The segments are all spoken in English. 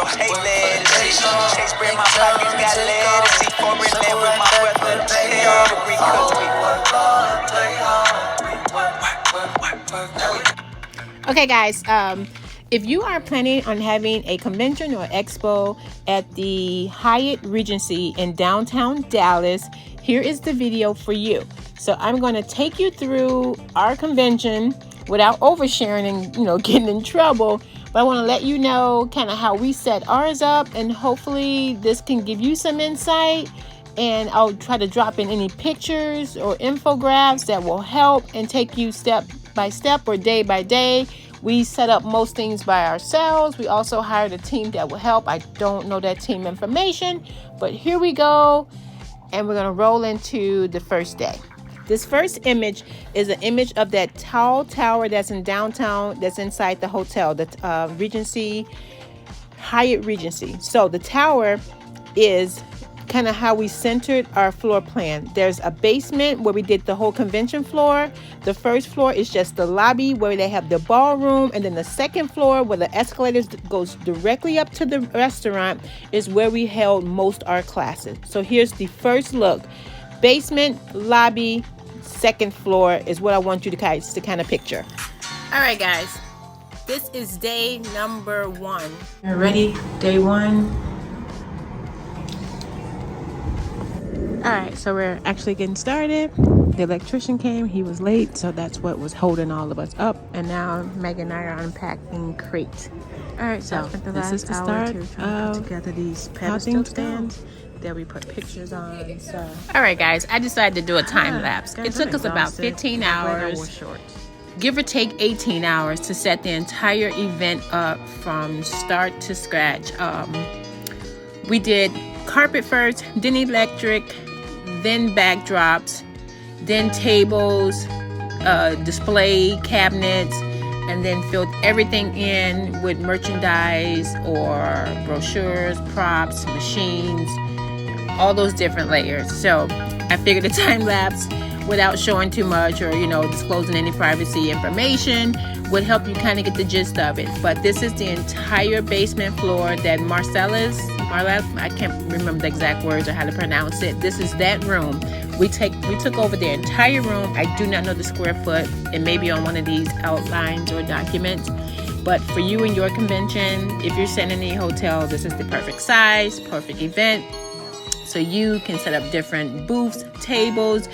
Okay, guys, if you are planning on having a convention or expo at the Hyatt Regency in downtown Dallas, here is the video for you. So I'm going to take you through our convention without oversharing and getting in trouble, but I want to let you know kind of how we set ours up, and hopefully this can give you some insight. And I'll try to drop in any pictures or infographics that will help and take you step by step or day by day. We set up most things by ourselves. We also hired a team that will help. I don't know that team information, but here we go. And we're going to roll into the first day. This first image is an image of that tall tower that's in downtown, that's inside the hotel, the Regency, Hyatt Regency. So the tower is kind of how we centered our floor plan. There's a basement where we did the whole convention floor. The first floor is just the lobby where they have the ballroom, and then the second floor where the escalators goes directly up to the restaurant is where we held most our classes. So here's the first look. Basement, lobby, second floor is what I want you to guys to kind of picture. All right, guys, this is day number 1. You're ready? Day 1. All right, so we're actually getting started. The electrician came, he was late, so that's what was holding all of us up. And now Megan and I are unpacking crate. All right, so this is the start of put together these pedestal stands that we put pictures on. So, all right, guys, I decided to do a time lapse. It took us about 15 hours, give or take 18 hours, to set the entire event up from start to scratch. We did carpet first, then electric, then backdrops, then tables, display cabinets, and then filled everything in with merchandise or brochures, props, machines, all those different layers. So I figured a time lapse without showing too much or disclosing any privacy information would help you kind of get the gist of it. But this is the entire basement floor that Marla, I can't remember the exact words or how to pronounce it. This is that room. We took over the entire room. I do not know the square foot. It may be on one of these outlines or documents. But for you and your convention, if you're sending a hotel, this is the perfect size, perfect event. So you can set up different booths, tables,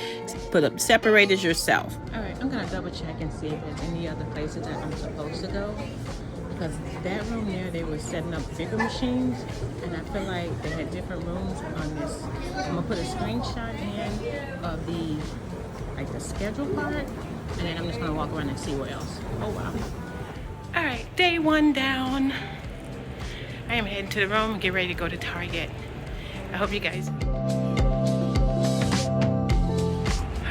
put up separators yourself. All right, I'm gonna double check and see if there's any other places that I'm supposed to go. Because that room there, they were setting up bigger machines, and I feel like they had different rooms on this. I'm gonna put a screenshot in of the schedule part, and then I'm just gonna walk around and see what else. Oh wow. All right, day 1 down. I am heading to the room and get ready to go to Target. I hope you guys.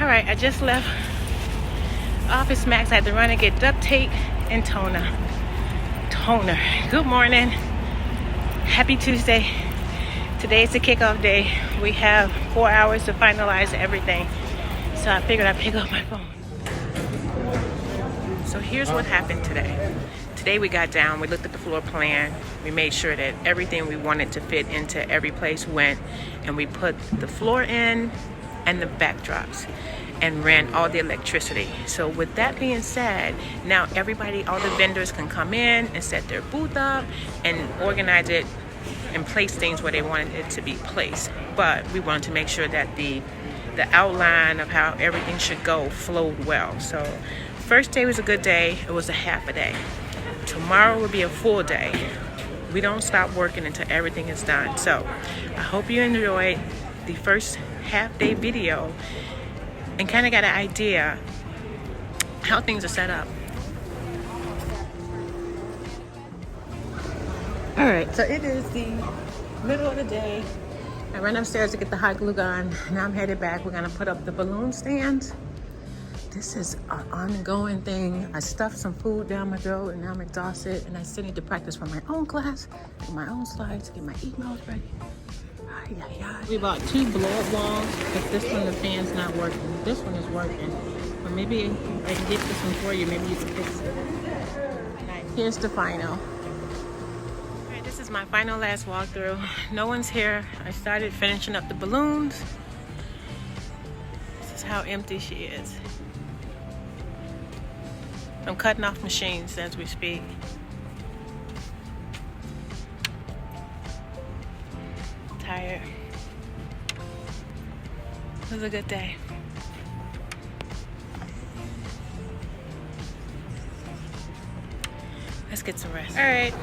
All right, I just left Office Max. I had to run and get duct tape and toner. Good morning. Happy Tuesday. Today is the kickoff day. We have 4 hours to finalize everything. So I figured I'd pick up my phone. So here's what happened today. Today we got down, we looked at the floor plan, we made sure that everything we wanted to fit into every place went, and we put the floor in and the backdrops and ran all the electricity. So with that being said, now all the vendors can come in and set their booth up and organize it and place things where they wanted it to be placed. But we wanted to make sure that the outline of how everything should go flowed well. So first day was a good day. It was a half a day. Tomorrow will be a full day. We don't stop working until everything is done. So I hope you enjoyed the first half day video and kind of got an idea how things are set up. All right, so it is the middle of the day. I ran upstairs to get the hot glue gun. Now I'm headed back. We're gonna put up the balloon stands. This is an ongoing thing. I stuffed some food down my throat and now I'm exhausted, and I still need to practice for my own class, get my own slides, get my emails ready. We bought 2 blow-up walls, but this one, the fan's not working. This one is working, but maybe I can get this one for you. Maybe you can fix it. Here's the final. All right, this This is my final last walkthrough. No one's here. I started finishing up the balloons. This is how empty she is. I'm cutting off machines as we speak. Tired. It was a good day. Let's get some rest. All right,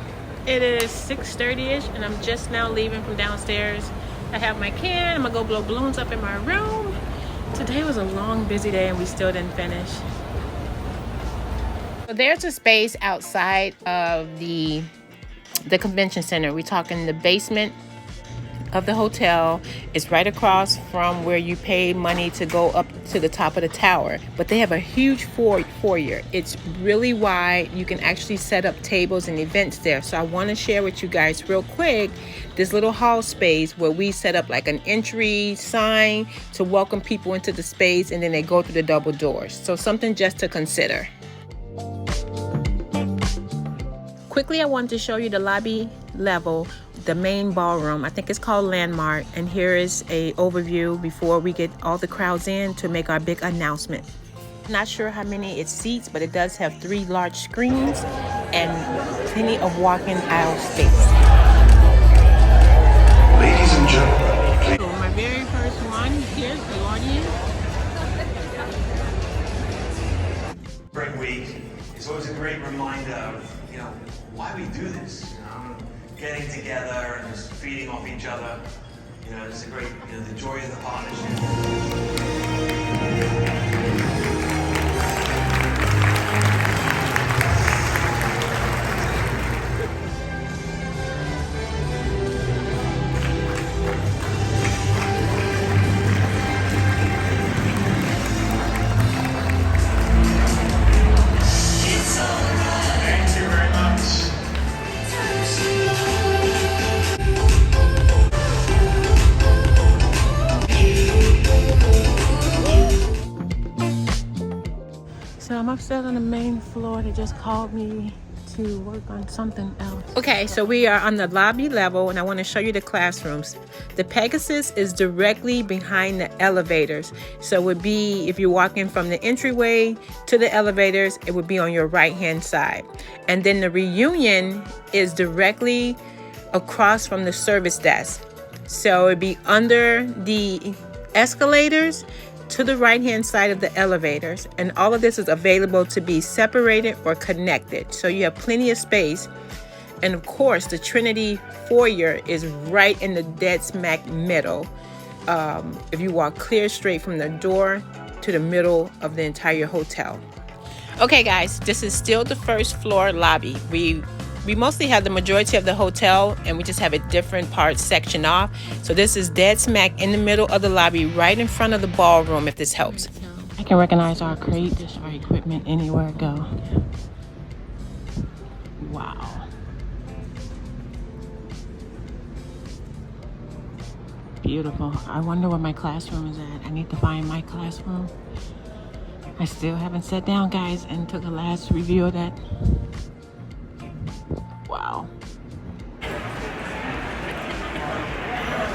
it is 6:30ish and I'm just now leaving from downstairs. I have my can. I'm gonna go blow balloons up in my room. Today was a long, busy day and we still didn't finish. So there's a space outside of the convention center. We're talking the basement of the hotel. Is right across from where you pay money to go up to the top of the tower, but they have a huge foyer. It's really wide. You can actually set up tables and events there. So I want to share with you guys real quick this little hall space where we set up like an entry sign to welcome people into the space, and then they go through the double doors. So something just to consider. Quickly, I wanted to show you the lobby level, the main ballroom. I think it's called Landmark, and here is a overview before we get all the crowds in to make our big announcement. Not sure how many it seats, but it does have 3 large screens and plenty of walk-in aisle space. Ladies and gentlemen, please. So my very first one, here's the audience. Great week. It's always a great reminder of, why we do this. Getting together and just feeding off each other. It's a great, the joy of the partnership. So I'm upstairs on the main floor. They just called me to work on something else. Okay, so we are on the lobby level and I want to show you the classrooms. The Pegasus is directly behind the elevators. So it would be, if you're walking from the entryway to the elevators, it would be on your right hand side. And then the Reunion is directly across from the service desk. So it'd be under the escalators to the right hand side of the elevators, and all of this is available to be separated or connected, so you have plenty of space. And of course the Trinity foyer is right in the dead smack middle. If you walk clear straight from the door to the middle of the entire hotel. Okay guys, this is still the first floor lobby. We mostly have the majority of the hotel, and we just have a different part section off. So this is dead smack in the middle of the lobby, right in front of the ballroom, if this helps. I can recognize our crate, our equipment anywhere it go. Wow. Beautiful. I wonder where my classroom is at. I need to find my classroom. I still haven't sat down, guys, and took a last review of that. Wow.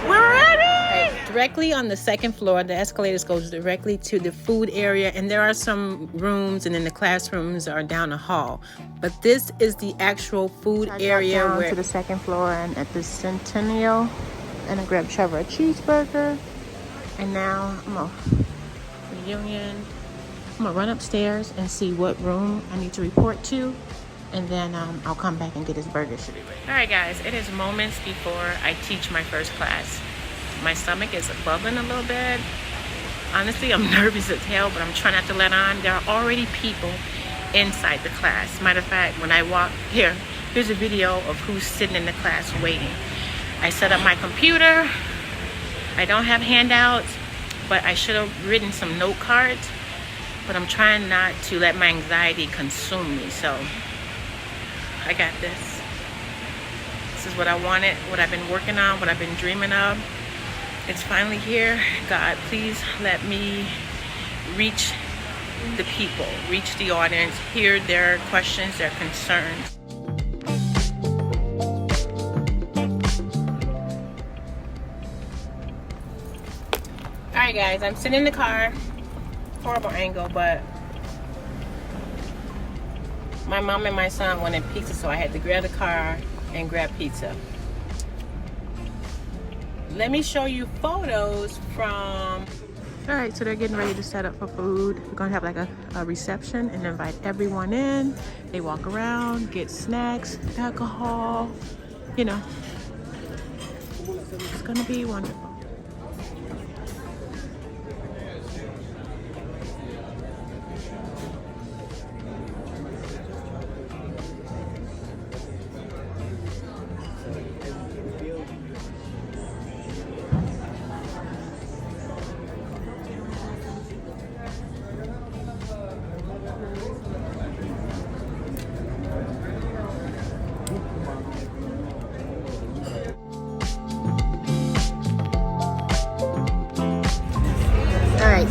We're ready! Directly on the second floor, the escalators goes directly to the food area, and there are some rooms, and then the classrooms are down the hall. But this is the actual food area. Down to the second floor and at the Centennial, and I grabbed Trevor a cheeseburger, and now I'm gonna Reunion. I'm gonna run upstairs and see what room I need to report to. And then I'll come back and get his burger. Should be ready. All right, guys, it is moments before I teach my first class. My stomach is bubbling a little bit. Honestly, I'm nervous as hell, but I'm trying not to let on. There are already people inside the class. Matter of fact, when I walk here, here's a video of who's sitting in the class waiting. I set up my computer. I don't have handouts, but I should have written some note cards, but I'm trying not to let my anxiety consume me. So I got this. This is what I wanted, what I've been working on, what I've been dreaming of. It's finally here. God, please let me reach the people, reach the audience, hear their questions, their concerns. right, guys, I'm sitting in the car. Horrible angle, but my mom and my son wanted pizza, so I had to grab the car and grab pizza. Let me show you photos from... All right, so they're getting ready to set up for food. We're gonna have like a reception and invite everyone in. They walk around, get snacks, alcohol, you know. It's gonna be wonderful.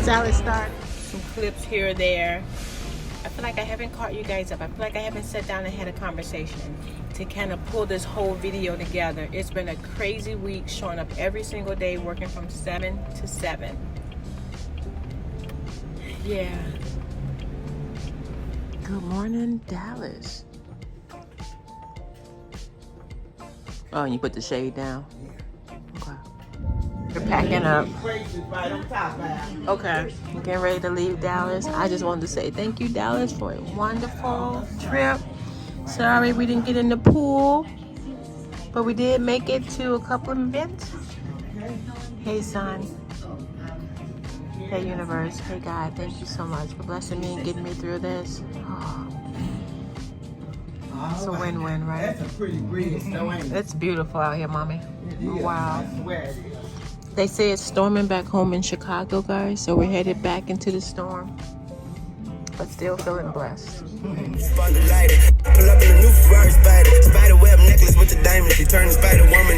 So let's start. Some clips here or there. I feel like I haven't caught you guys up. I feel like I haven't sat down and had a conversation to kind of pull this whole video together. It's been a crazy week, showing up every single day, working from 7 to 7. Yeah. Good morning, Dallas. Oh, and you put the shade down? Okay. You're packing up. Okay. You're getting ready to leave Dallas. I just wanted to say thank you, Dallas, for a wonderful trip. Sorry we didn't get in the pool, but we did make it to a couple of events. Hey, son. Hey, universe. Hey, God. Thank you so much for blessing me and getting me through this. Oh. It's a win-win, right? That's a pretty breeze, though, ain't it? It's beautiful out here, mommy. Yeah, Wow. I swear it is. They say it's storming back home in Chicago, guys, so we're headed back into the storm, but still feeling blessed. Pull up in a new Ferrari Spider web necklace with the diamond. She turned the Spider Woman.